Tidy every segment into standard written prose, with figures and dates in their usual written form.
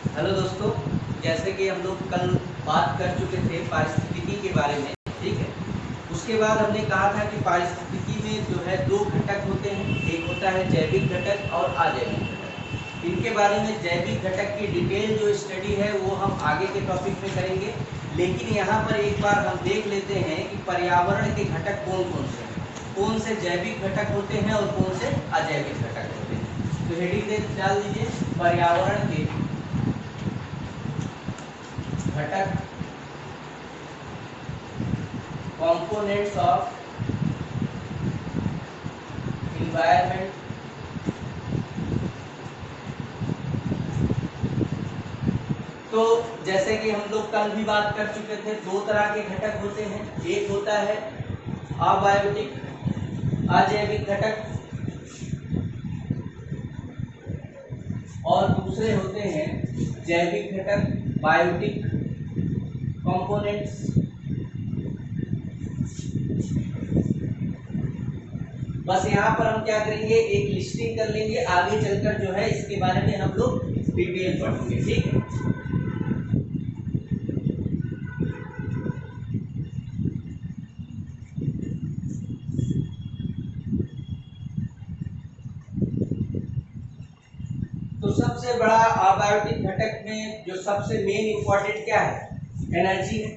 Hello दोस्तों, जैसे कि हम लोग कल बात कर चुके थे पारिस्थितिकी के बारे में, ठीक है। उसके बाद हमने कहा था कि पारिस्थितिकी में जो है दो घटक होते हैं, एक होता है जैविक घटक और अजैविक घटक। इनके बारे में जैविक घटक की डिटेल जो स्टडी है वो हम आगे के टॉपिक में करेंगे, लेकिन यहाँ पर एक बार हम देख लेते हैं कि पर्यावरण के घटक कौन कौन से हैं, कौन से जैविक घटक होते हैं और कौन से अजैविक घटक होते हैं। तो हेडिंग डाल दीजिए, पर्यावरण के घटक, कंपोनेंट्स ऑफ एनवायरनमेंट। तो जैसे कि हम लोग कल भी बात कर चुके थे, दो तरह के घटक होते हैं, एक होता है अबायोटिक अजैविक घटक और दूसरे होते हैं जैविक घटक बायोटिक कंपोनेंट्स। बस यहाँ पर हम क्या करेंगे, एक लिस्टिंग कर लेंगे, आगे चलकर जो है इसके बारे में हम लोग डिटेल पढ़ेंगे, ठीक है। तो सबसे बड़ा अबायोटिक घटक में जो सबसे मेन इंपॉर्टेंट क्या है, एनर्जी है।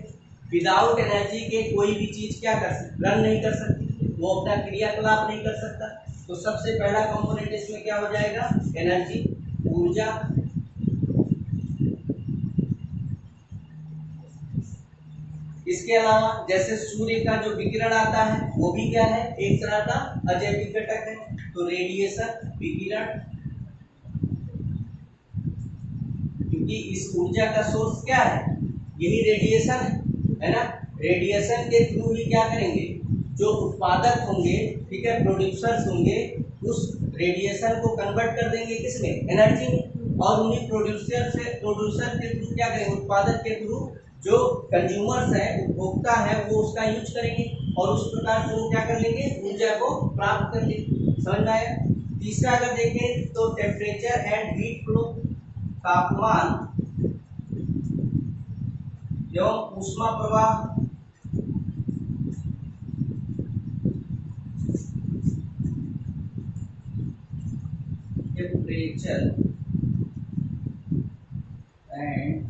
विदाउट एनर्जी के कोई भी चीज क्या कर सकती, रन नहीं कर सकती, वो अपना क्रियाकलाप नहीं कर सकता। तो सबसे पहला कंपोनेंट इसमें क्या हो जाएगा, एनर्जी, ऊर्जा। इसके अलावा जैसे सूर्य का जो विकिरण आता है वो भी क्या है, एक तरह का अजैविक घटक है। तो रेडिएशन, विकिरण, क्योंकि इस ऊर्जा का सोर्स क्या है, यही रेडिएशन है ना। रेडिएशन के थ्रू ही क्या करेंगे, जो उत्पादक होंगे, ठीक है, प्रोड्यूसर्स होंगे, उस रेडिएशन को कन्वर्ट कर देंगे किसमें, एनर्जी में। और उन्हीं प्रोड्यूसर के थ्रू क्या करेंगे, उत्पादक के थ्रू जो कंज्यूमर्स है, उपभोक्ता है, वो उसका यूज करेंगे और उस प्रकार से वो क्या कर लेंगे, ऊर्जा को प्राप्त कर लेंगे। समझ में आया। तीसरा अगर देखें तो टेम्परेचर एंड हीट फ्लो, तापमान एवं ऊष्मा प्रवाह। टेम्परेचर एंड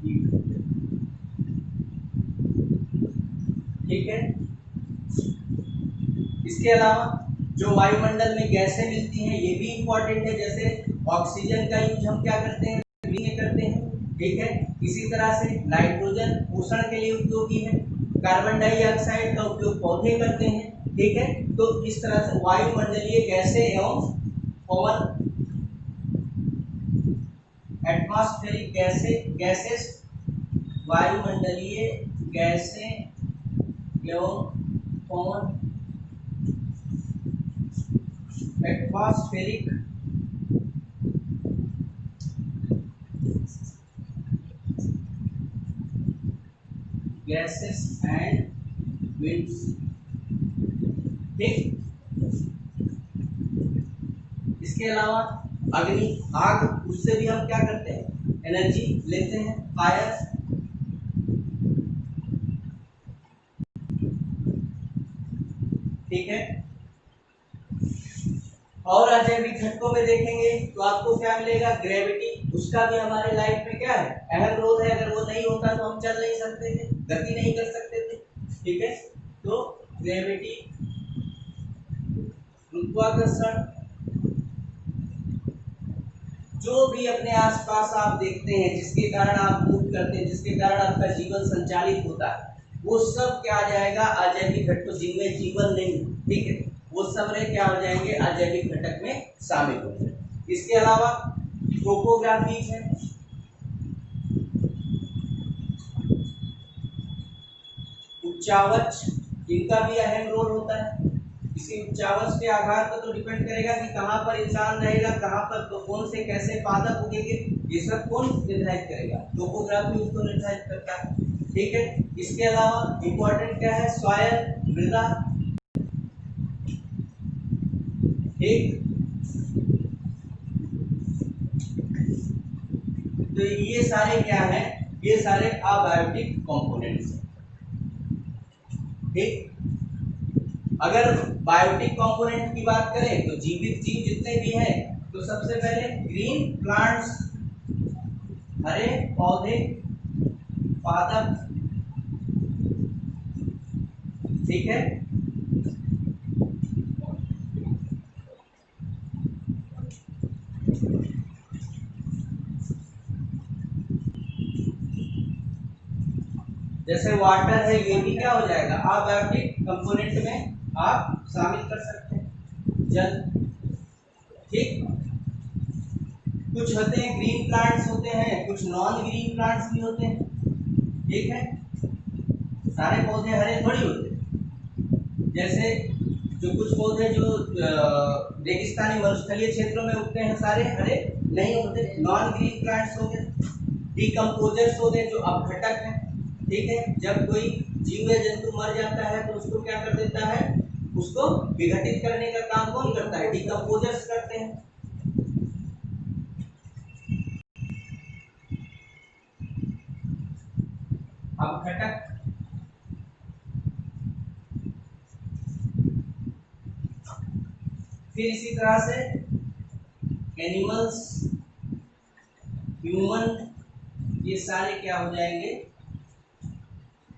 हीट, ठीक है। इसके अलावा जो वायुमंडल में गैसें मिलती हैं ये भी इंपॉर्टेंट है। जैसे ऑक्सीजन का यूज हम क्या करते हैं, ब्रीदिंग में करते हैं, ठीक है। इसी तरह से नाइट्रोजन पोषण के लिए उपयोगी है, कार्बन डाइऑक्साइड का उपयोग पौधे करते हैं, ठीक है। तो इस तरह से वायुमंडलीय गैसें एवं पवन, एटमॉस्फेरिक गैसेस, वायुमंडलीय गैसें एवं पवन, एटमॉस्फेरिक गैसेस एंड विंड्स, ठीक। इसके अलावा अग्नि, आग, उससे भी हम क्या करते हैं, एनर्जी लेते हैं, फायर। ठीक है। और अजैविक घटकों में देखेंगे तो आपको क्या मिलेगा, ग्रेविटी, उसका भी हमारे लाइफ में क्या है, अहम रोल है। अगर वो नहीं होता तो हम चल नहीं सकते थे, गति नहीं कर सकते थे, ठीक है। तो ग्रेविटी, गुरुत्वाकर्षण, जो भी अपने आसपास आप देखते हैं, जिसके कारण आप मूव करते हैं, जिसके कारण आपका जीवन संचालित होता है, वो सब क्या आ जाएगा, अजैविक घटकों, जिनमें जीवन नहीं, ठीक है, वो सब क्या हो जाएंगे, अजैविक घटक में शामिल हो जाएंगे। इसके अलावा टोपोग्राफी है, उच्चावच, इनका भी अहम रोल होता है। इसी उच्चावच के आधार पर तो डिपेंड करेगा कि कहाँ पर इंसान रहेगा, कहाँ पर तो कौन से कैसे पादप उगेंगे, ये सब कौन निर्धारित करेगा, टोपोग्राफी उसको निर्धारित करता है, ठीक है। इसके अलावा इंपॉर्टेंट क्या है, सॉयल, मृदा, ठीक। तो ये सारे क्या हैं, ये सारे अबायोटिक कंपोनेंट्स हैं। ठीक, अगर बायोटिक कंपोनेंट की बात करें तो जीवित जीव जितने भी हैं, तो सबसे पहले ग्रीन प्लांट्स, हरे पौधे, पादप, ठीक है। जैसे वाटर है, ये भी क्या हो जाएगा, अबायोटिक कंपोनेंट में आप शामिल कर सकते हैं, जल। ठीक, कुछ होते हैं ग्रीन प्लांट्स होते हैं, कुछ नॉन ग्रीन प्लांट्स भी होते हैं। ठीक है, सारे पौधे हरे थोड़ी होते हैं। जैसे जो कुछ पौधे जो रेगिस्तानी मरुस्थलीय क्षेत्रों में उगते हैं, सारे हरे नहीं होते, नॉन ग्रीन प्लांट्स हो गए। डिकम्पोजर्स हो गए जो अपघटक हैं। ठीक है, जब कोई जीव या जंतु मर जाता है तो उसको क्या कर देता है, उसको विघटित करने का काम कौन करता है, डिकम्पोजर्स करते हैं। अपघटक, फिर इसी तरह से एनिमल्स, ह्यूमन, ये सारे क्या हो जाएंगे,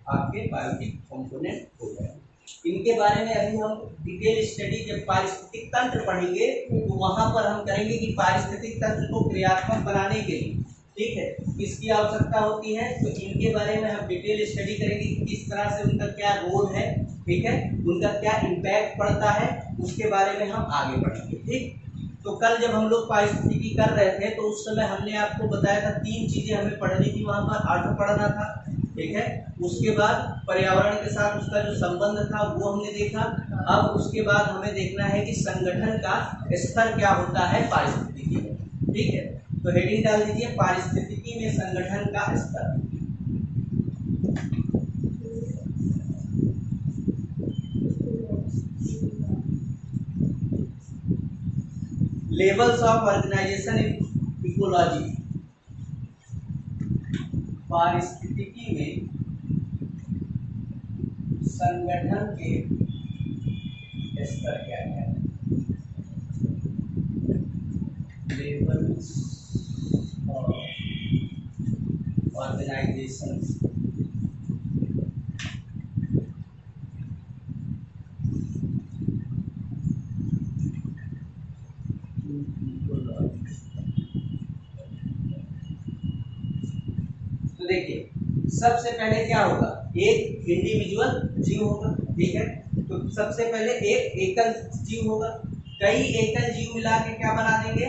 आपके बायोटिक कंपोनेंट हो जाएंगे। इनके बारे में अभी हम डिटेल स्टडी जब पारिस्थितिक तंत्र पढ़ेंगे तो वहां पर हम करेंगे कि पारिस्थितिक तंत्र को क्रियात्मक बनाने के लिए, ठीक है, किसकी आवश्यकता होती है, तो इनके बारे में हम डिटेल स्टडी करेंगे कि किस तरह से उनका क्या रोल है, ठीक है, उनका क्या इम्पैक्ट पड़ता है, उसके बारे में हम आगे बढ़ेंगे। ठीक, तो कल जब हम लोग पारिस्थितिकी कर रहे थे तो उस समय हमने आपको बताया था 3 चीजें हमें पढ़नी थी, वहां पर अर्थ पढ़ना था, ठीक है, उसके बाद पर्यावरण के साथ उसका जो संबंध था वो हमने देखा। अब उसके बाद हमें देखना है कि संगठन का स्तर क्या होता है पारिस्थितिकी में। ठीक है, तो हेडिंग डाल दीजिए पारिस्थितिकी में संगठन का स्तर। Levels of organisation in ecology, पारिस्थितिकी में संगठन के स्तर क्या है, लेवल्स ऑफ ऑर्गेनाइजेशन इकोलॉजी। तो देखिए सबसे पहले क्या होगा, एक इंडिविजुअल जीव होगा, ठीक है, तो सबसे पहले एक एकल जीव होगा, कई एकल जीव मिला के क्या बना देंगे,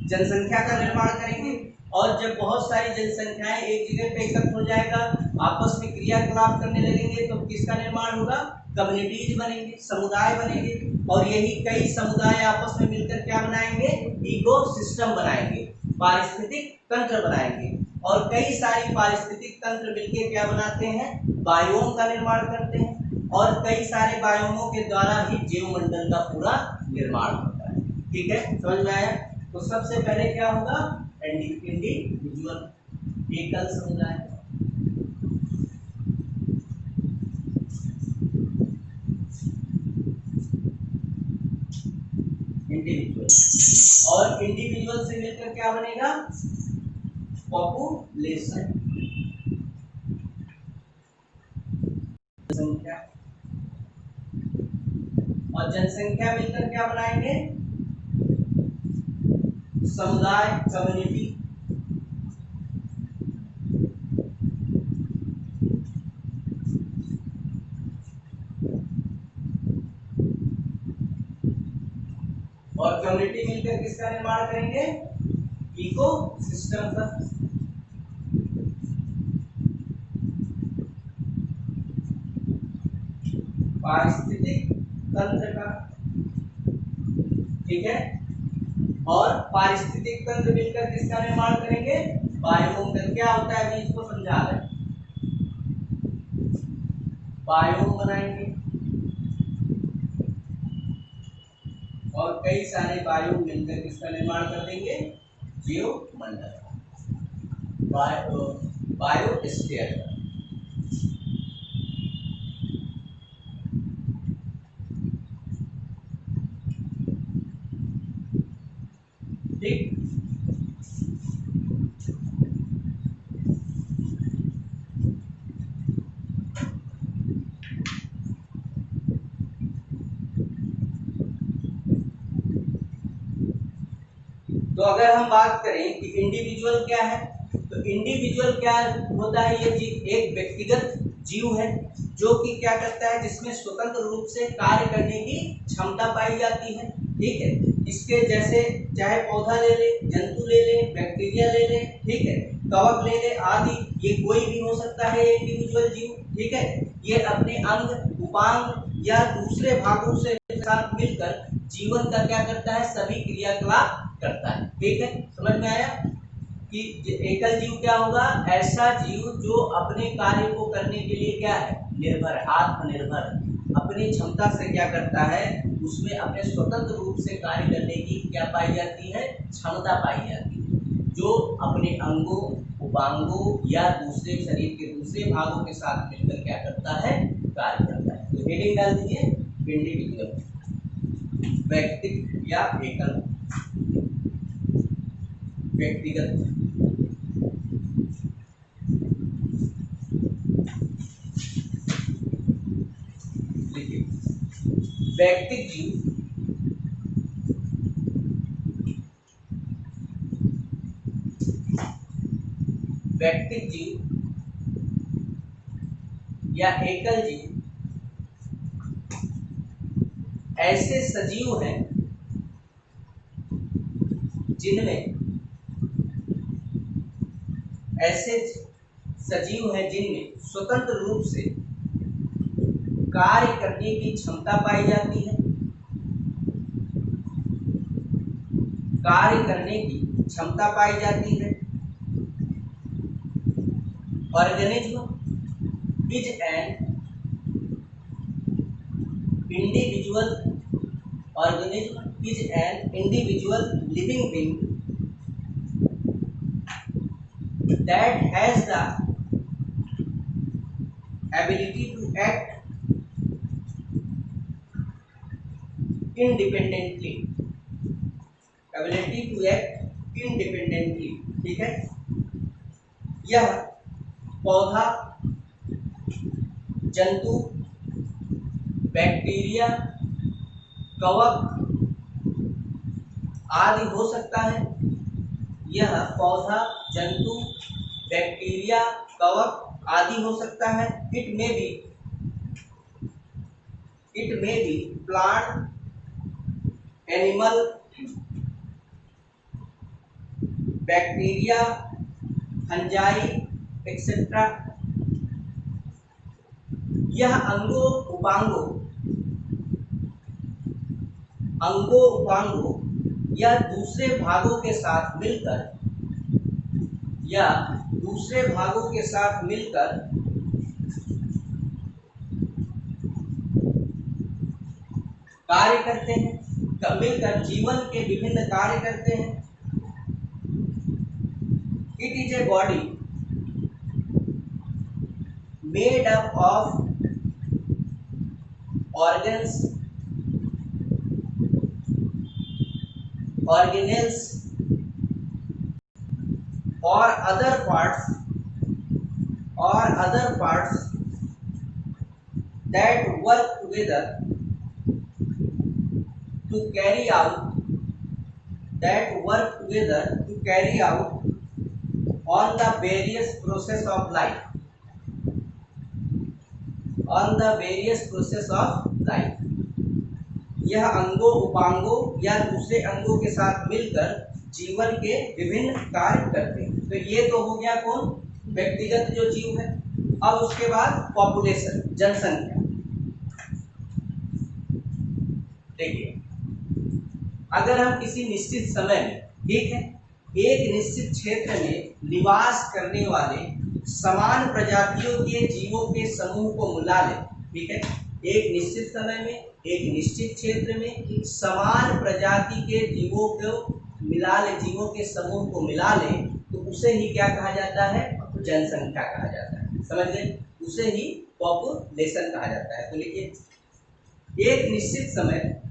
जनसंख्या का निर्माण करेंगे। और जब बहुत सारी जनसंख्याएं एक जगह पे एकत्र हो जाएगा, आपस में क्रियाकलाप करने लगेंगे, तो किसका निर्माण होगा, कम्युनिटीज बनेंगे, समुदाय बनेंगे। और यही कई समुदाय आपस में मिलकर क्या बनाएंगे, इकोसिस्टम बनाएंगे, पारिस्थितिक तंत्र बनाएंगे। और कई सारी पारिस्थितिक तंत्र मिलकर क्या बनाते हैं, बायोम का निर्माण करते हैं। और कई सारे बायोमों के द्वारा ही जीवमंडल का पूरा निर्माण होता है। ठीक है, समझ में आया। तो सबसे पहले क्या होगा, इंडिविजुअल, एकल समुदाय, इंडिविजुअल। और इंडिविजुअल से मिलकर क्या बनेगा, पॉपुलेशन, जनसंख्या। और जनसंख्या मिलकर क्या बनाएंगे, समुदाय, कम्युनिटी। और कम्युनिटी मिलकर किसका निर्माण करेंगे, इकोसिस्टम का। पारिस्थितिक तंत्र का, ठीक है। और पारिस्थितिक तंत्र मिलकर किसका निर्माण करेंगे, बायोम का। क्या होता है अभी इसको समझा रहे हैं, बायोम बनाएंगे। और कई सारे बायोम मिलकर किसका निर्माण कर देंगे, जीवमंडल। बायोस्फीयर का। ठीक, तो अगर हम बात करें कि इंडिविजुअल क्या है, तो इंडिविजुअल क्या होता है, ये एक व्यक्तिगत जीव है जो कि क्या करता है, जिसमें स्वतंत्र रूप से कार्य करने की क्षमता पाई जाती है। ठीक है, इसके जैसे चाहे पौधा ले ले, जंतु ले ले, बैक्टीरिया ले ले, ठीक है, कवक ले ले आदि, ये कोई भी हो सकता है इंडिविजुअल जीव। ठीक है, ये अपने अंग उपांग या दूसरे भागों से साथ मिलकर जीवन का क्या करता है, सभी क्रियाकलाप करता है। ठीक है, समझ में आया कि एकल जीव क्या होगा, ऐसा जीव जो अपने कार्य को करने के लिए क्या है, निर्भर, आत्मनिर्भर, अपनी क्षमता से क्या करता है, उसमें अपने स्वतंत्र रूप से कार्य करने की क्या पाई जाती है, क्षमता पाई जाती है, जो अपने अंगों उपांगों या दूसरे शरीर के दूसरे भागों के साथ मिलकर क्या करता है, कार्य करता है। तो हेडिंग डाल दीजिए इंडिविजुअल, व्यक्तिगत या एकल, व्यक्तिगत। देखिए, व्यक्तिगत जीव व्यक्तिगत जीव या एकल जीव ऐसे सजीव हैं जिनमें स्वतंत्र रूप से कार्य करने की क्षमता पाई जाती है, कार्य करने की क्षमता पाई जाती है। Organism is an individual living being that has the ability to act independently, ठीक है, यह पौधा, जंतु, बैक्टीरिया, कवक आदि हो सकता है। यह पौधा, जंतु, बैक्टीरिया, कवक आदि हो सकता है। It may be plant, animal, bacteria, fungi etcetera. यह अंगों उपांगों या दूसरे भागों के साथ मिलकर कार्य करते हैं, मिलकर जीवन के विभिन्न कार्य करते हैं। It is a body made up of organelles or other parts that work together to carry out on the various process of life, यह अंगों उपांगों या दूसरे अंगों के साथ मिलकर जीवन के विभिन्न कार्य करते हैं। तो ये तो हो गया कौन, व्यक्तिगत जो जीव है। अब उसके बाद पॉपुलेशन, जनसंख्या। देखिए, अगर हम किसी निश्चित समय में, ठीक है, एक निश्चित क्षेत्र में निवास करने वाले समान प्रजातियों के जीवों के समूह को मिला लें, ठीक है, एक निश्चित समय में एक निश्चित क्षेत्र में समान प्रजाति के जीवों के समूह को मिला लें, तो उसे ही क्या कहा जाता है, जनसंख्या कहा जाता है। समझ गए, उसे ही पॉपुलेशन कहा जाता है। तो लिखिए एक निश्चित समय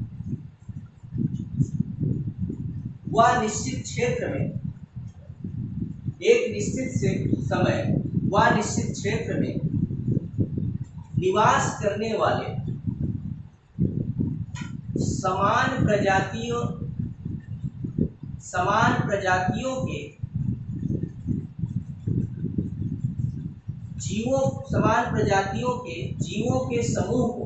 व निश्चित क्षेत्र में, एक निश्चित समय व निश्चित क्षेत्र में निवास करने वाले समान प्रजातियों के जीवों के समूह को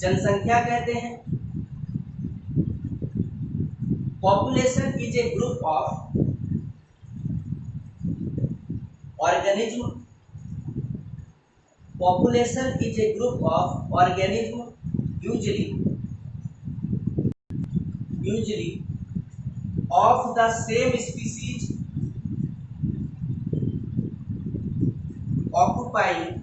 जनसंख्या कहते हैं। Population is a group of organism, population is a group of organism usually of the same species occupying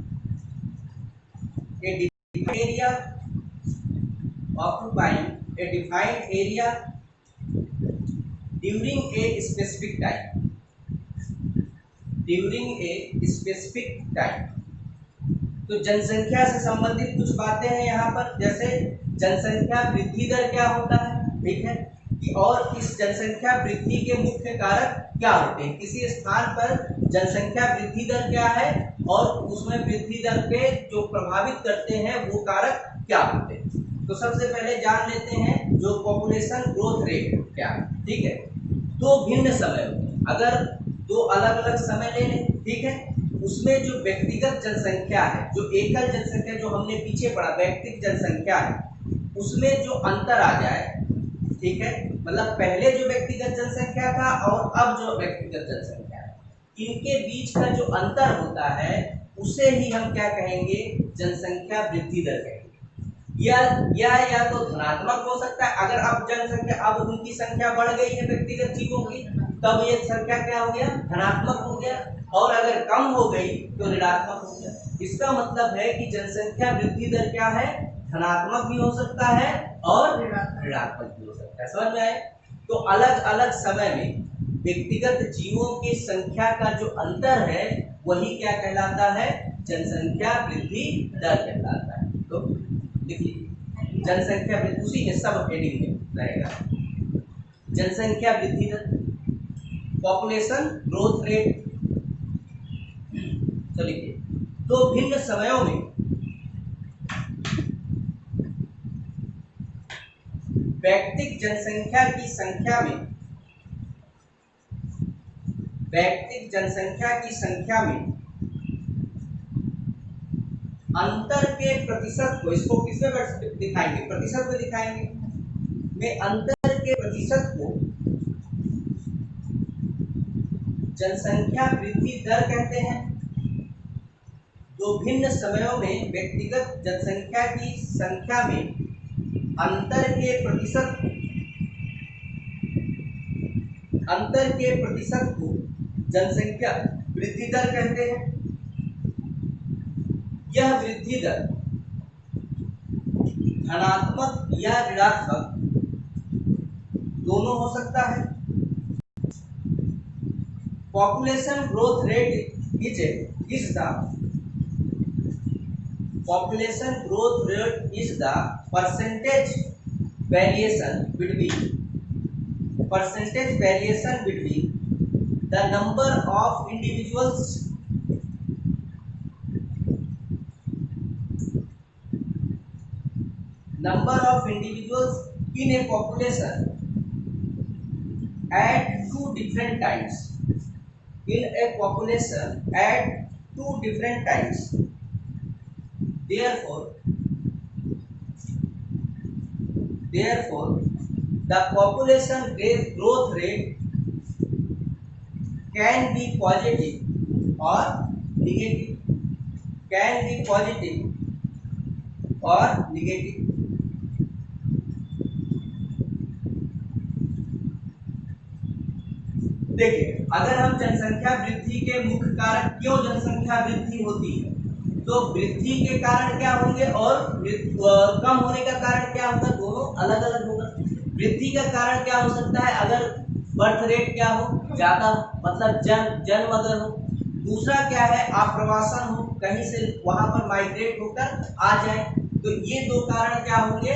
a defined area during a specific time। तो जनसंख्या से संबंधित कुछ बातें हैं यहाँ पर, जैसे जनसंख्या वृद्धि दर क्या होता है, ठीक है, कि और इस जनसंख्या वृद्धि के मुख्य कारक क्या होते हैं, किसी स्थान पर जनसंख्या वृद्धि दर क्या है और उसमें वृद्धि दर पे जो प्रभावित करते हैं वो कारक क्या होते हैं। तो सबसे पहले जान लेते हैं जो पॉपुलेशन ग्रोथ रेट क्या है, ठीक है। दो भिन्न समय, अगर दो अलग अलग समय ले लें, ठीक है, उसमें जो व्यक्तिगत जनसंख्या है, जो एकल जनसंख्या जो हमने पीछे पढ़ा व्यक्तिगत जनसंख्या है, उसमें जो अंतर आ जाए, ठीक है, मतलब पहले जो व्यक्तिगत जनसंख्या था और अब जो व्यक्तिगत जनसंख्या है, इनके बीच का जो अंतर होता है उसे ही हम क्या कहेंगे, जनसंख्या वृद्धि दर कहेंगे। या तो धनात्मक हो सकता है, अगर अब जनसंख्या, अब उनकी संख्या बढ़ गई है व्यक्तिगत जीवों की, तब ये संख्या क्या हो गया, धनात्मक हो गया, और अगर कम हो गई तो ऋणात्मक हो गया। इसका मतलब है कि जनसंख्या वृद्धि दर क्या है, धनात्मक भी हो सकता है और ऋणात्मक भी हो सकता है। समझ में आए? तो अलग अलग समय में व्यक्तिगत जीवों की संख्या का जो अंतर है वही क्या कहलाता है, जनसंख्या वृद्धि दर कहलाता है। तो देखिए जनसंख्या वृद्धि, उसी के सब हेडिंग में रहेगा, जनसंख्या वृद्धि दर, पॉपुलेशन ग्रोथ रेट। चलिए, दो भिन्न समयों में व्यक्तिगत जनसंख्या की संख्या में अंतर के प्रतिशत को, इसको किसमें दिखाएंगे, प्रतिशत में दिखाएंगे, में अंतर के प्रतिशत को जनसंख्या वृद्धि दर कहते हैं। दो भिन्न समयों में व्यक्तिगत जनसंख्या की संख्या में अंतर के प्रतिशत को जनसंख्या वृद्धि दर कहते हैं। यह वृद्धि दर धनात्मक या ऋणात्मक दोनों हो सकता है। Population growth rate is the percentage variation between the number of individuals in a population at two different times. Therefore, the population growth rate can be positive or negative. देखिए, अगर हम जनसंख्या वृद्धि के मुख्य कारक, क्यों जनसंख्या वृद्धि होती है, तो वृद्धि के कारण क्या होंगे और कम होने का कारण क्या होगा, दोनों अलग अलग होगा। वृद्धि का कारण क्या हो सकता है, अगर बर्थ रेट क्या हो, ज्यादा, मतलब जन्म अगर हो। दूसरा क्या है, आप्रवासन हो, कहीं से वहां पर माइग्रेट होकर आ जाए। तो ये दो कारण क्या होंगे,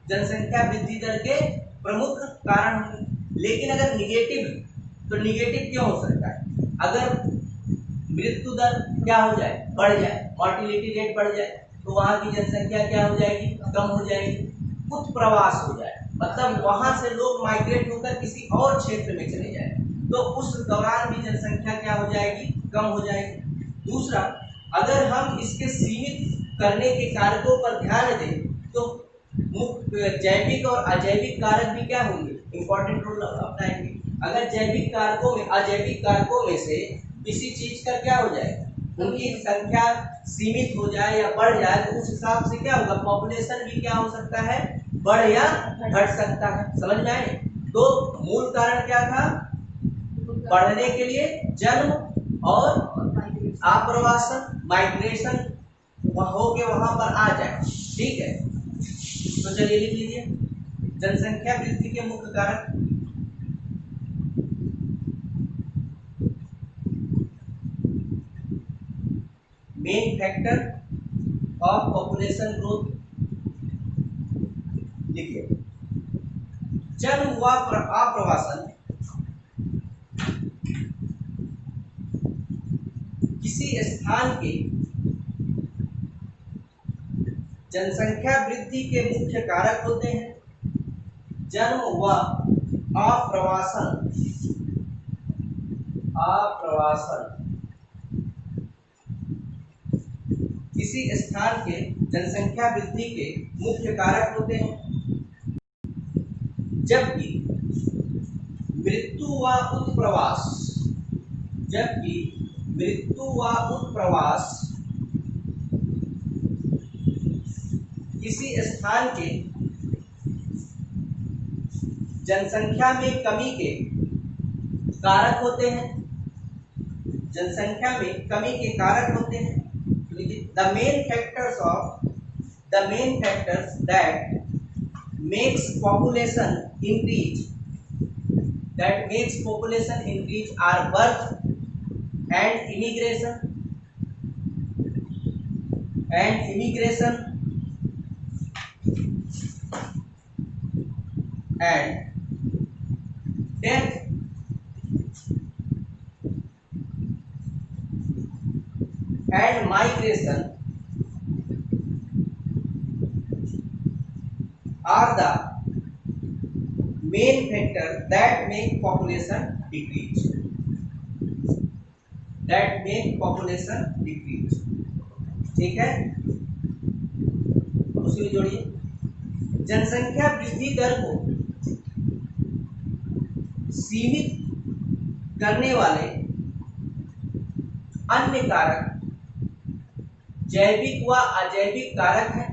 जनसंख्या वृद्धि दर के प्रमुख कारण होंगे। लेकिन अगर निगेटिव, तो निगेटिव क्यों हो सकता है, अगर मृत्यु दर क्या हो जाए, बढ़ जाए, मॉर्टिलिटी रेट बढ़ जाए, तो वहां की जनसंख्या क्या हो जाएगी, कम हो जाएगी। उत्प्रवास हो जाए, मतलब वहां से लोग माइग्रेट होकर किसी और क्षेत्र में चले जाए, तो उस दौरान भी जनसंख्या क्या हो जाएगी, कम हो जाएगी। दूसरा, अगर हम इसके सीमित करने के कारकों पर ध्यान दें, तो मुख्य जैविक और अजैविक कारक भी क्या होंगे, इंपॉर्टेंट रोल अपनाएंगे। अगर जैविक कारकों में, अजैविक कारकों में से किसी चीज का क्या हो जाए, उनकी संख्या सीमित हो जाए या बढ़ जाए, तो उस हिसाब से क्या होगा, पॉपुलेशन भी क्या हो सकता है, बढ़ या घट सकता है। समझ में आए? तो मूल कारण क्या था, बढ़ने के लिए जन्म और आप्रवासन, माइग्रेशन हो के वहां पर आ जाए। ठीक है, तो चलिए लिख लीजिए जनसंख्या वृद्धि के मुख्य कारक। Main factor of population growth लिखिए। जन्म हुआ आप्रवासन किसी स्थान के जनसंख्या वृद्धि के मुख्य कारक होते हैं। जन्म व आप्रवासन, किसी स्थान के जनसंख्या वृद्धि के मुख्य कारक होते हैं, जबकि मृत्यु व उत्प्रवास किसी स्थान के जनसंख्या में कमी के कारक होते हैं, जनसंख्या में कमी के कारक होते हैं। The main factors that makes population increase are birth and immigration and death and migration are the main factor that make population decrease. ठीक है, दूसरी जोड़िए, जनसंख्या वृद्धि दर को सीमित करने वाले अन्य कारक जैविक व अजैविक कारक हैं।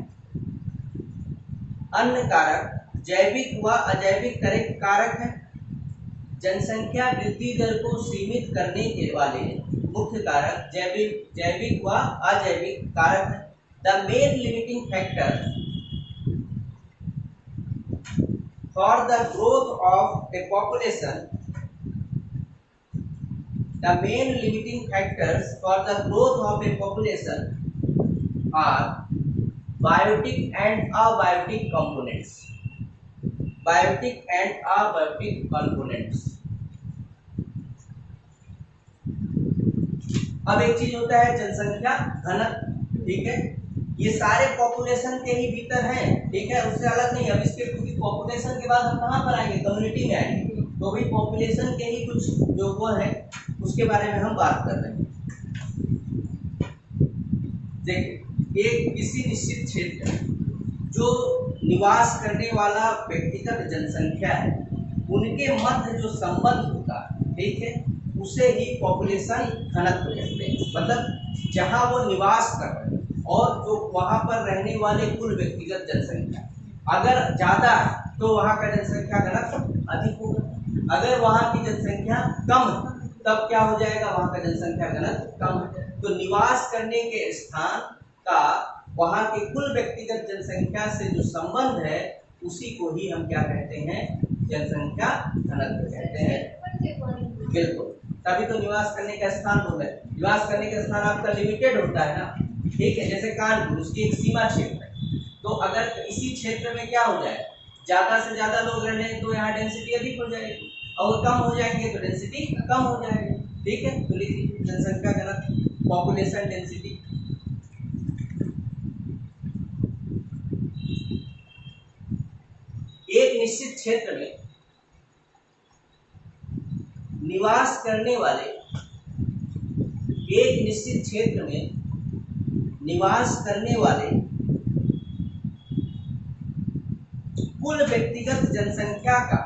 अन्य कारक जैविक व अजैविक कारक हैं। जनसंख्या वृद्धि दर को सीमित करने के वाले मुख्य कारक जैविक व अजैविक कारक हैं। The main limiting factor for the growth of a population, the main limiting factors for the growth of a population are biotic and abiotic components. अब एक चीज होता है जनसंख्या घनत्व, ठीक है, ये सारे पॉपुलेशन के ही भीतर हैं, ठीक है, उससे अलग नहीं। अब इसके पॉपुलेशन के बाद हम कहाँ पर आएंगे, कम्युनिटी में आएंगे, तो भाई पॉपुलेशन के ही कुछ जो वो है उसके बारे में हम बात कर रहे हैं। देखिए, एक किसी निश्चित क्षेत्र जो निवास करने वाला व्यक्तिगत जनसंख्या है, उनके मध्य जो संबंध होता है, ठीक है, उसे ही पॉपुलेशन घनत्व कहते हैं। मतलब जहाँ वो निवास कर रहे हैं और जो वहां पर रहने वाले कुल व्यक्तिगत जनसंख्या अगर ज्यादा है तो वहां का जनसंख्या घनत्व अधिक होगा। अगर वहां की जनसंख्या कम है तब क्या हो जाएगा, वहां का जनसंख्या घनत्व कम है। तो निवास करने के स्थान का वहां के कुल व्यक्तिगत जनसंख्या से जो संबंध है उसी को ही हम क्या कहते हैं, जनसंख्या घनत्व कहते हैं। बिल्कुल, तभी तो निवास करने का स्थान होता है। निवास करने का स्थान आपका लिमिटेड होता है ना, ठीक है। जैसे कानपुर, उसकी एक सीमा क्षेत्र है, तो अगर इसी क्षेत्र में क्या हो जाए, ज्यादा से ज्यादा लोग रहने हैं तो यहाँ डेंसिटी अधिक हो जाएगी, और कम हो जाएंगे तो डेंसिटी कम हो जाएगी, ठीक है। तो लिखिए जनसंख्या घनत्व, पॉपुलेशन डेंसिटी। एक निश्चित क्षेत्र में निवास करने वाले, एक निश्चित क्षेत्र में निवास करने वाले कुल व्यक्तिगत जनसंख्या का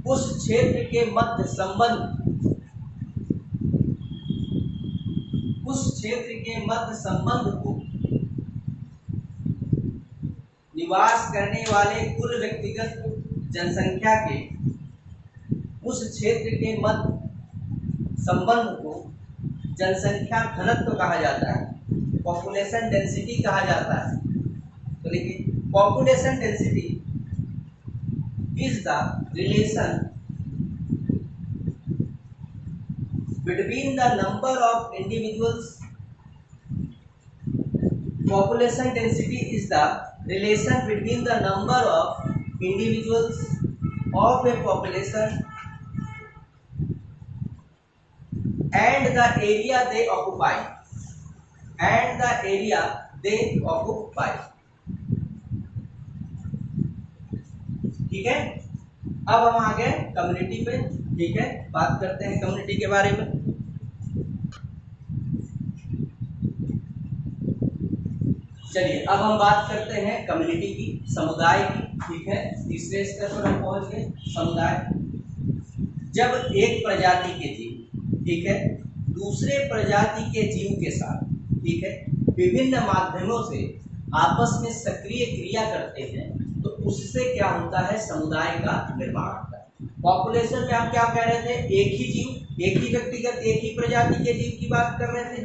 उस क्षेत्र के मध्य संबंध, उस क्षेत्र के मध्य संबंध को निवास करने वाले कुल व्यक्तिगत जनसंख्या के उस क्षेत्र के मध्य संबंध को जनसंख्या घनत्व कहा जाता है, पॉपुलेशन डेंसिटी कहा जाता है। तो देखिए population density is the relation between the number of individuals, population density is the relation between the number of individuals of a population and the area they occupy, and the area they occupy, ठीक है। अब हम आ गए community पे, ठीक है। बात करते हैं कम्युनिटी के बारे में। चलिए अब हम बात करते हैं कम्युनिटी की, समुदाय की, ठीक है। तीसरे स्तर पर हम पहुंच गए, समुदाय। जब एक प्रजाति के जीव, ठीक है, दूसरे प्रजाति के जीव के साथ, ठीक है, विभिन्न माध्यमों से आपस में सक्रिय क्रिया करते हैं, तो उससे क्या होता है, समुदाय का निर्माण होता है। पॉपुलेशन में हम क्या कह रहे थे, एक ही जीव, एक ही व्यक्तिगत, एक ही प्रजाति के जीव की बात कर रहे थे।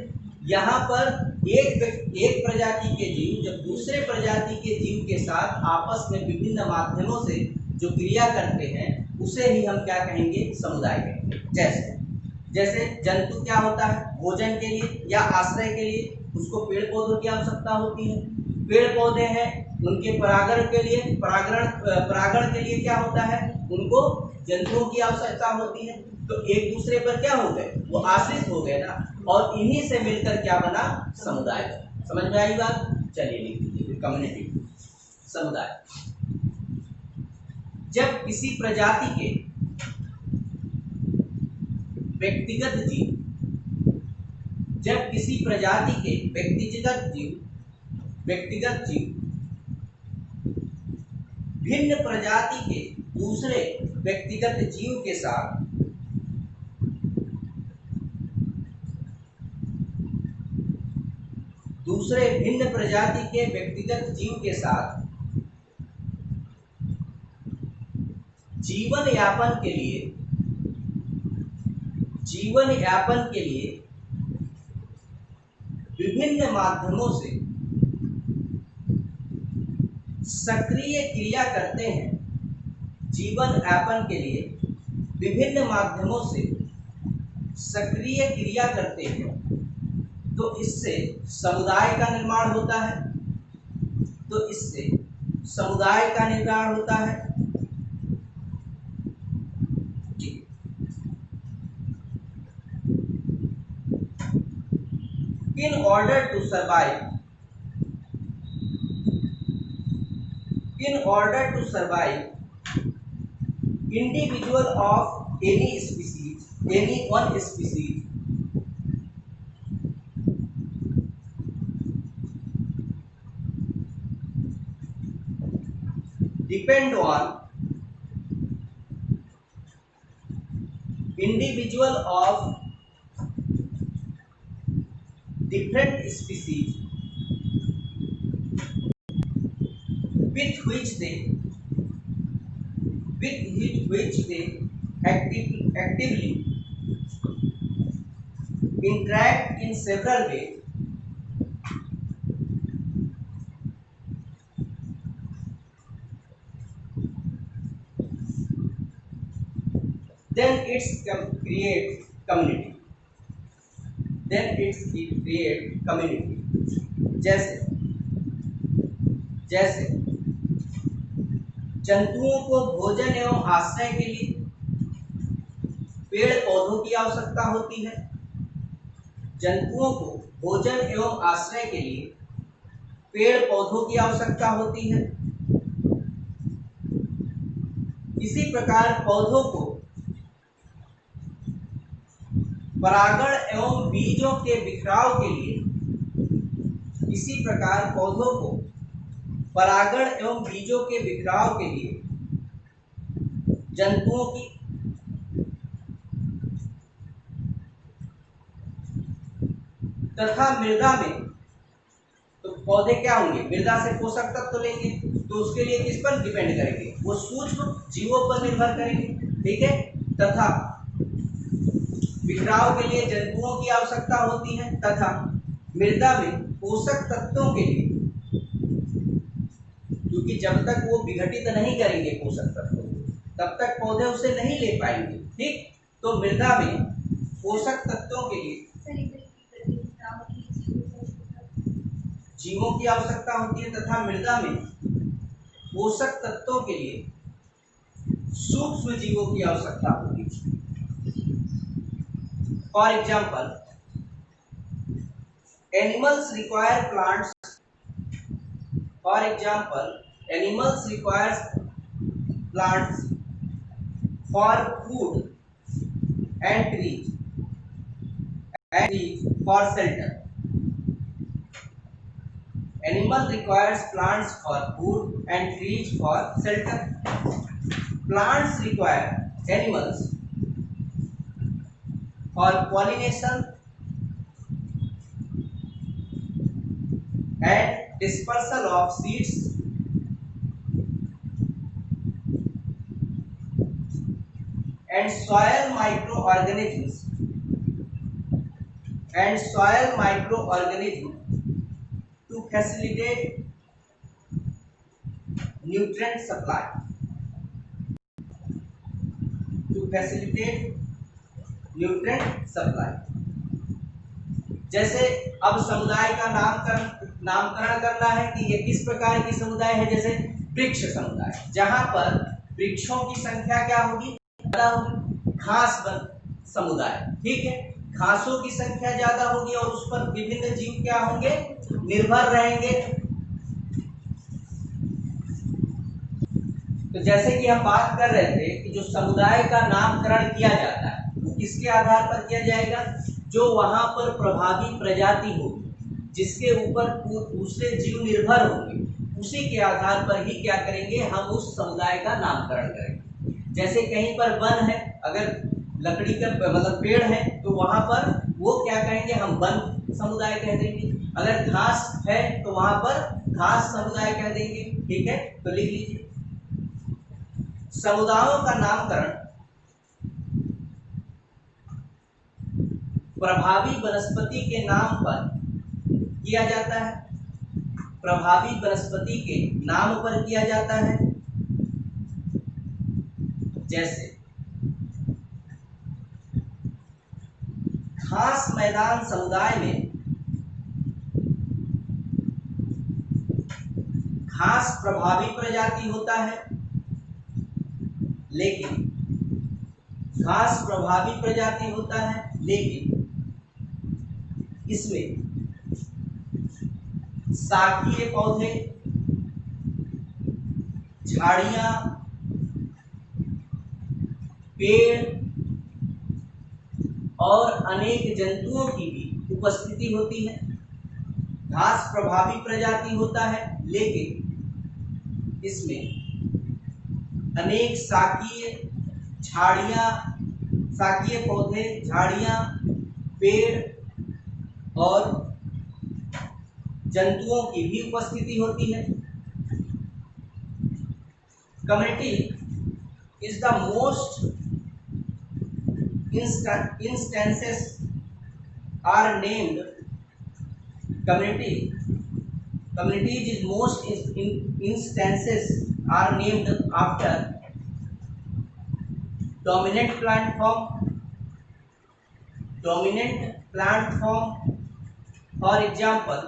यहाँ पर एक प्रजाति के जीव जब दूसरे प्रजाति के जीव के साथ आपस में विभिन्न माध्यमों से जो क्रिया करते हैं, उसे ही हम क्या कहेंगे, समुदाय कहेंगे। जैसे जैसे जंतु क्या होता है, भोजन के लिए या आश्रय के लिए उसको पेड़ पौधों की आवश्यकता होती है। पेड़ पौधे हैं, उनके परागण के लिए, परागण के लिए क्या होता है, उनको जंतुओं की आवश्यकता होती है। तो एक दूसरे पर क्या हो गए, वो आश्रित हो गए ना, और इन्हीं से मिलकर क्या बना, समुदाय। समझ में आई बात? चलिए लिख दीजिए कम्युनिटी, समुदाय। जब किसी प्रजाति के व्यक्तिगत जीव, जब किसी प्रजाति के व्यक्तिगत जीव भिन्न प्रजाति के दूसरे व्यक्तिगत जीव के साथ भिन्न प्रजाति के व्यक्तिगत जीव के साथ जीवन यापन के लिए विभिन्न माध्यमों से सक्रिय क्रिया करते हैं। जीवन यापन के लिए विभिन्न माध्यमों से सक्रिय क्रिया करते हैं, तो इससे समुदाय का निर्माण होता है। In order to survive, individual of any one species depend on individual of different species with which they actively interact in several ways then it's create community, then it's create community। जैसे जैसे जंतुओं को भोजन एवं आश्रय के लिए पेड़ पौधों की आवश्यकता होती है। जंतुओं को भोजन एवं आश्रय के लिए पेड़ पौधों की आवश्यकता होती है। इसी प्रकार पौधों को परागण एवं बीजों के बिखराव के लिए, इसी प्रकार पौधों को परागण एवं बीजों के बिखराव के लिए जंतुओं की तथा मृदा में, तो पौधे क्या होंगे, मृदा से पोषक तत्व तो लेंगे, तो उसके लिए किस पर डिपेंड करेंगे, वो सूक्ष्म जीवों पर निर्भर करेंगे, ठीक है। तथा बिखराव के लिए जंतुओं की आवश्यकता होती है, तथा मृदा में पोषक तत्वों के लिए, क्योंकि जब तक वो विघटित नहीं करेंगे पोषक तत्वों को तब तक पौधे उसे नहीं ले पाएंगे, ठीक। तो मृदा में पोषक तत्वों के लिए जीवों की आवश्यकता होती है, तथा मृदा में पोषक तत्वों के लिए सूक्ष्म जीवों की आवश्यकता होती है। For example, animals require plants, for example, animals requires plants for food and trees for shelter. Animal requires plants for food and trees for shelter. Plants require animals for pollination and dispersal of seeds and soil microorganisms to facilitate nutrient supply, जैसे अब समुदाय का नामकरण करना है कि ये किस प्रकार की समुदाय है, जैसे वृक्ष समुदाय, जहां पर वृक्षों की संख्या क्या होगी, ज्यादा होगी। घास समुदाय, ठीक है, घासों की संख्या ज्यादा होगी और उस पर विभिन्न जीव क्या होंगे, निर्भर रहेंगे। तो जैसे कि हम बात कर रहे थे कि जो समुदाय का नामकरण किया जाता है वो किसके आधार पर किया जाएगा, जो वहां पर प्रभावी प्रजाति होगी, जिसके ऊपर दूसरे जीव निर्भर होंगे, उसी के आधार पर ही क्या करेंगे, हम उस समुदाय का नामकरण करेंगे। जैसे कहीं पर वन है, अगर लकड़ी का मतलब पेड़ है, तो वहां पर वो क्या कहेंगे, हम वन समुदाय कह देंगे। अगर घास है तो वहां पर घास समुदाय कह देंगे, ठीक है। तो लिख लीजिए, समुदायों का नामकरण प्रभावी वनस्पति के नाम पर किया जाता है, प्रभावी वनस्पति के नाम पर किया जाता है। जैसे घास मैदान समुदाय में घास प्रभावी प्रजाति होता है, लेकिन घास प्रभावी प्रजाति होता है, लेकिन इसमें शाकीय पौधे, झाड़ियां, पेड़ और अनेक जंतुओं की भी उपस्थिति होती है। घास प्रभावी प्रजाति होता है, लेकिन इसमें अनेक शाकीय पौधे, झाड़ियां, पेड़ और जंतुओं की भी उपस्थिति होती है। Community is the most instances are named communities is most instances are named after dominant plant form, for example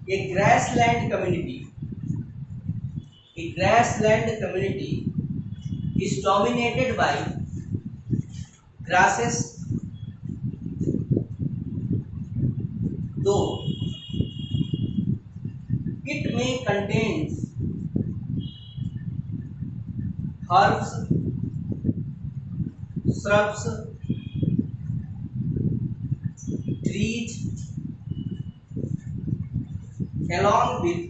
a grassland community is dominated by grasses, though it may contains herbs, shrubs, trees, along with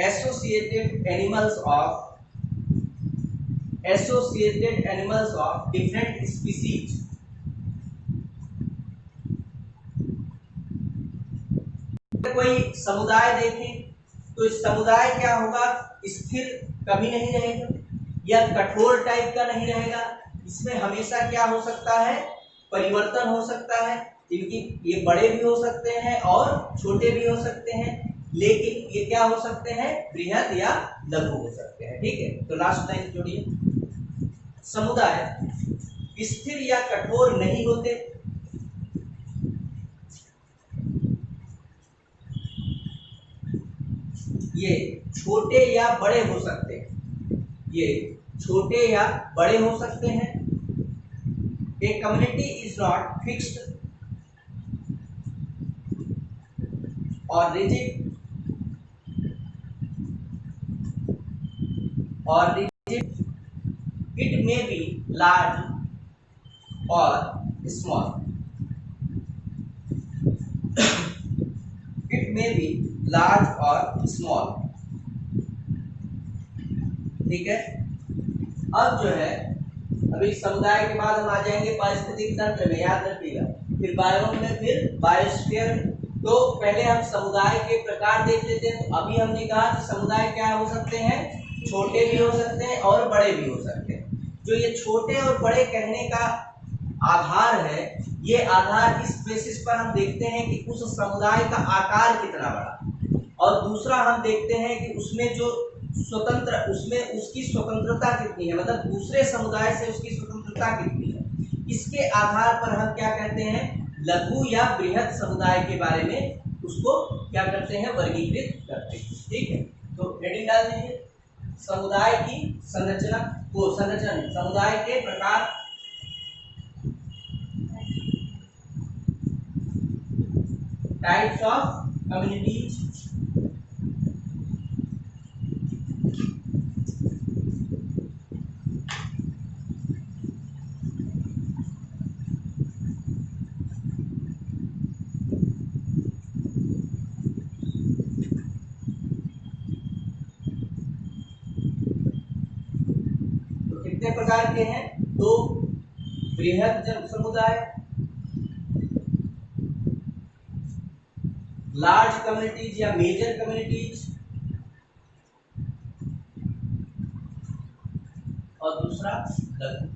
associated animals of different species. कोई समुदाय देखें तो इस समुदाय क्या होगा, स्थिर कभी नहीं रहेगा या कठोर टाइप का नहीं रहेगा। इसमें हमेशा क्या हो सकता है, परिवर्तन हो सकता है। इनकी ये बड़े भी हो सकते हैं और छोटे भी हो सकते हैं, लेकिन ये क्या हो सकते हैं, बृहद या लघु हो सकते हैं। ठीक है, तो लास्ट लाइन जोड़िए, समुदाय स्थिर या कठोर नहीं होते, ये छोटे या बड़े हो सकते हैं, a community is not fixed or rigid, it may be large or small, ठीक है। अब जो है, अभी समुदाय के बाद हम आ जाएंगे पारिस्थितिक तंत्र में, याद रखिएगा, फिर बायोम में, फिर बायोस्फीयर। तो पहले हम समुदाय के प्रकार देख लेते हैं। तो अभी हमने कहा कि समुदाय क्या हो सकते हैं, छोटे भी हो सकते हैं और बड़े भी हो सकते हैं। जो ये छोटे और बड़े कहने का आधार है, ये आधार इस बेसिस पर हम देखते हैं कि उस समुदाय का आकार कितना बड़ा, और दूसरा हम देखते हैं कि उसमें जो उसकी स्वतंत्रता कितनी है, मतलब दूसरे समुदाय से उसकी स्वतंत्रता कितनी है। इसके आधार पर हम क्या कहते हैं, लघु या बृहद समुदाय के बारे में उसको क्या करते हैं, वर्गीकृत करते हैं। ठीक है, तो हेडिंग डाल दीजिए, समुदाय की संरचना, समुदाय के प्रकार, टाइप्स ऑफ कम्युनिटीज, प्रकार के हैं, दो, बृहद समुदाय, लार्ज कम्युनिटीज या मेजर कम्युनिटीज, और दूसरा लघु।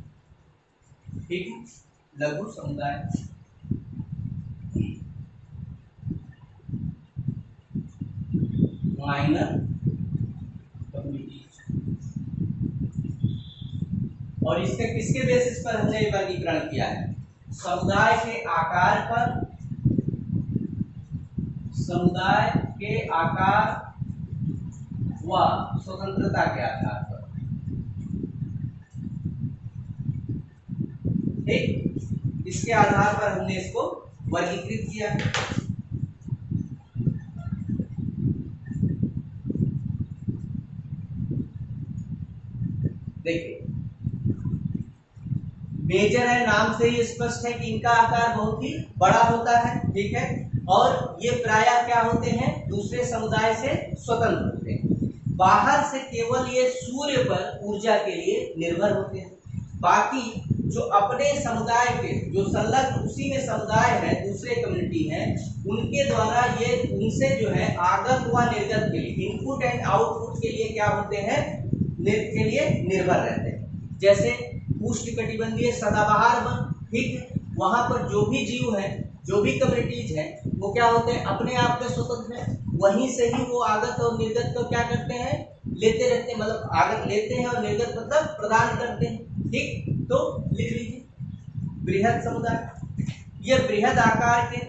ठीक है, लघु समुदाय, माइनर कम्युनिटीज। और इसके किसके बेसिस पर हमने वर्गीकरण किया है, समुदाय के आकार पर, व स्वतंत्रता के आधार पर। ठीक, इसके आधार पर हमने इसको वर्गीकृत किया। देखिए, मेजर है, नाम से ही स्पष्ट है कि इनका आकार बहुत ही बड़ा होता है। ठीक है, और ये प्रायः क्या होते हैं, दूसरे समुदाय से स्वतंत्र होते हैं। बाहर से केवल ये सूर्य पर ऊर्जा के लिए निर्भर होते हैं। बाकी जो अपने समुदाय के, जो संलग्न उसी में समुदाय है, दूसरे कम्युनिटी है, उनके द्वारा ये, उनसे जो है आगत व निर्गत के लिए, इनपुट एंड आउटपुट के लिए क्या होते हैं, के लिए निर्भर रहते हैं। जैसे उष्णकटिबंधीय सदाबहार वन, ठीक, वहां पर जो भी जीव है, जो भी कम्युनिटीज है, वो क्या होते हैं, अपने आप में स्वतंत्र है। वहीं से ही वो आगत और निर्गत को क्या करते हैं, लेते रहते हैं, मतलब आगत लेते हैं और निर्गत मतलब प्रदान करते हैं। ठीक, तो लिख लीजिए बृहद समुदाय। ये बृहद आकार के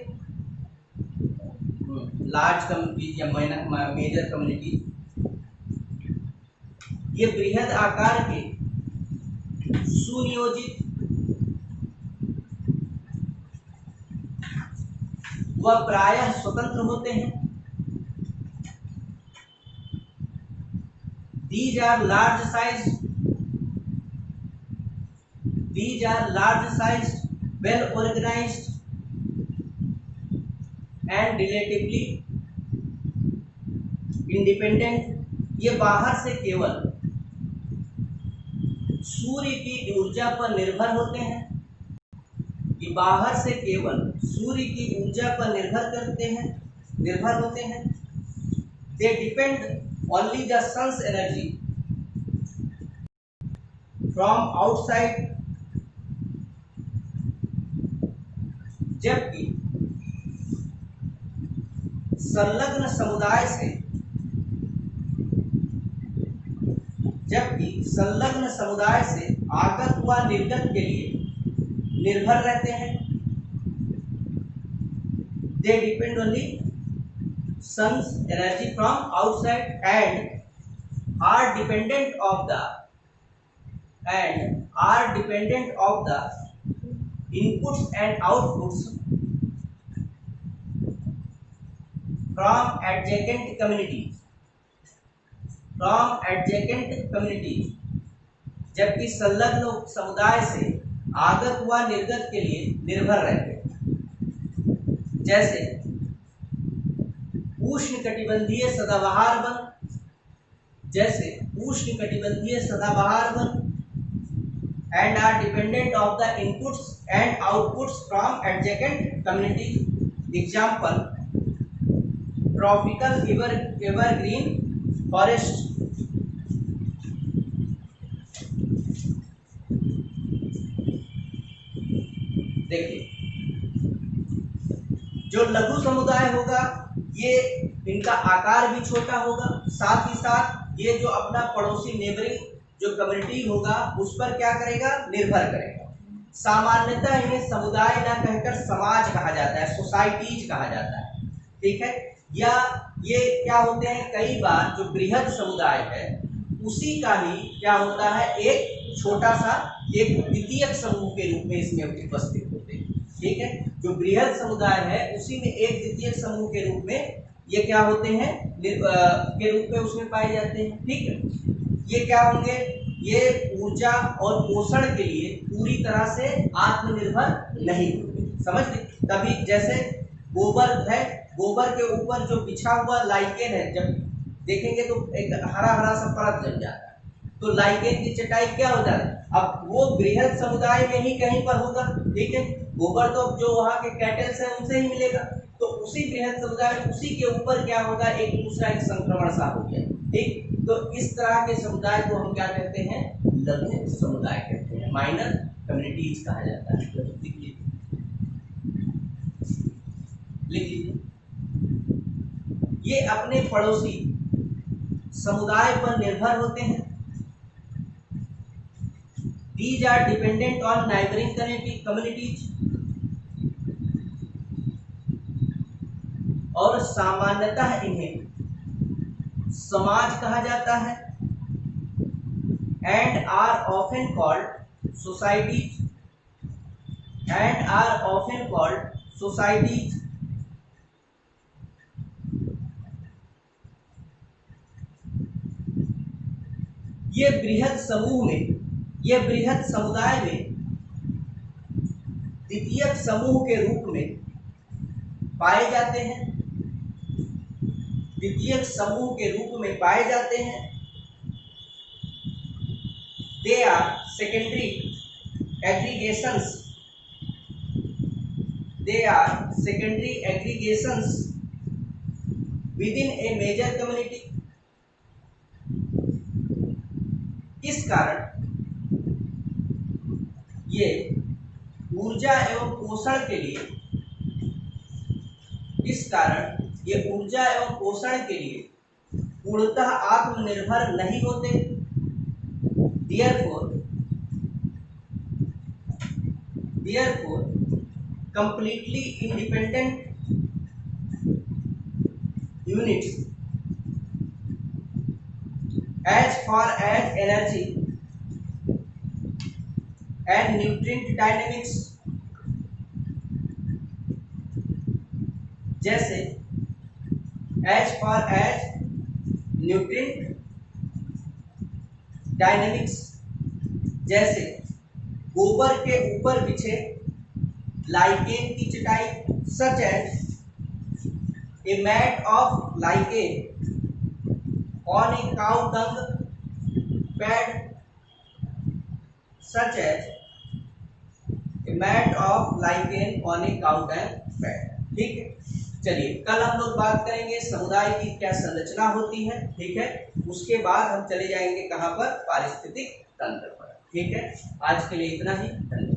लार्ज कम्युनिटीज या मेजर कम्युनिटीज, ये बृहद आकार के सुनियोजित व प्रायः स्वतंत्र होते हैं। These are large sized, well organized and relatively independent। ये बाहर से केवल सूर्य की ऊर्जा पर निर्भर होते हैं, ये बाहर से केवल सूर्य की ऊर्जा पर निर्भर होते हैं। They depend only the sun's energy from outside। जबकि संलग्न समुदाय से आगत व निर्गत के लिए निर्भर रहते हैं। They depend only sun's energy from outside and are dependent of the inputs and outputs from adjacent communities। जबकि संलग्न समुदाय से आगत व निर्गत के लिए निर्भर रहते हैं। जैसे उष्णकटिबंधीय सदाबहार one and are dependent of the inputs and outputs from adjacent communities। Example, tropical evergreen forest। देखिए, जो लघु समुदाय होगा ये इनका आकार भी छोटा होगा, साथ ही साथ ये जो अपना पड़ोसी नेबरिंग जो कम्युनिटी होगा उस पर क्या करेगा, निर्भर करेगा। सामान्यतः इन्हें समुदाय ना कहकर समाज कहा जाता है, सोसाइटीज कहा जाता है। ठीक है, या ये क्या होते हैं, कई बार जो बृहद समुदाय है उसी का ही क्या होता है, एक छोटा सा एक द्वितीयक समूह के रूप में इसमें उपस्थित होते हैं। ठीक है, जो बृहद समुदाय है उसी में एक द्वितीयक समूह के रूप में ये क्या होते हैं, के रूप में उसमें पाए जाते हैं। ठीक है, ये क्या होंगे, ये ऊर्जा और पोषण के लिए पूरी तरह से आत्मनिर्भर नहीं होंगे। समझ गए? तभी जैसे गोबर है, गोबर के ऊपर जो बिछा हुआ लाइकेन है, जब देखेंगे तो एक हरा हरा सा परत जम जाता है, तो लाइकेन की चटाई क्या हो जाता है, अब वो बृहद समुदाय में ही कहीं पर होगा। ठीक है, गोबर तो जो वहाँ के कैटल्स है उनसे ही मिलेगा, तो उसी बृहद समुदाय में उसी के ऊपर क्या होगा, एक दूसरा एक संक्रमण सा हो गया। ठीक, तो इस तरह के समुदाय को हम क्या कहते हैं, लघु समुदाय कहते हैं, माइनर कम्युनिटीज कहा जाता है। लिख लीजिए, ये अपने पड़ोसी समुदाय पर निर्भर होते हैं। These are dependent on neighboring communities। और सामान्यतः इन्हें समाज कहा जाता है। And are often called societies। ये बृहद समुदाय में द्वितीयक समूह के रूप में पाए जाते हैं। They are secondary aggregations within a major community। इस कारण ये ऊर्जा एवं पोषण के लिए पूर्णतः आत्मनिर्भर नहीं होते। Therefore, completely independent units as far as energy and nutrient dynamics, जैसे as far as nutrient dynamics, जैसे गोबर के ऊपर बिछे लाइकेन की चटाई, such as a mat of lichen on a cow dung pad, such as a mat of lichen on a cow dung pad. ठीक है, चलिए कल हम लोग बात करेंगे समुदाय की क्या संरचना होती है। ठीक है, उसके बाद हम चले जाएंगे कहाँ पर, पारिस्थितिक तंत्र पर। ठीक है, आज के लिए इतना ही। धन्यवाद।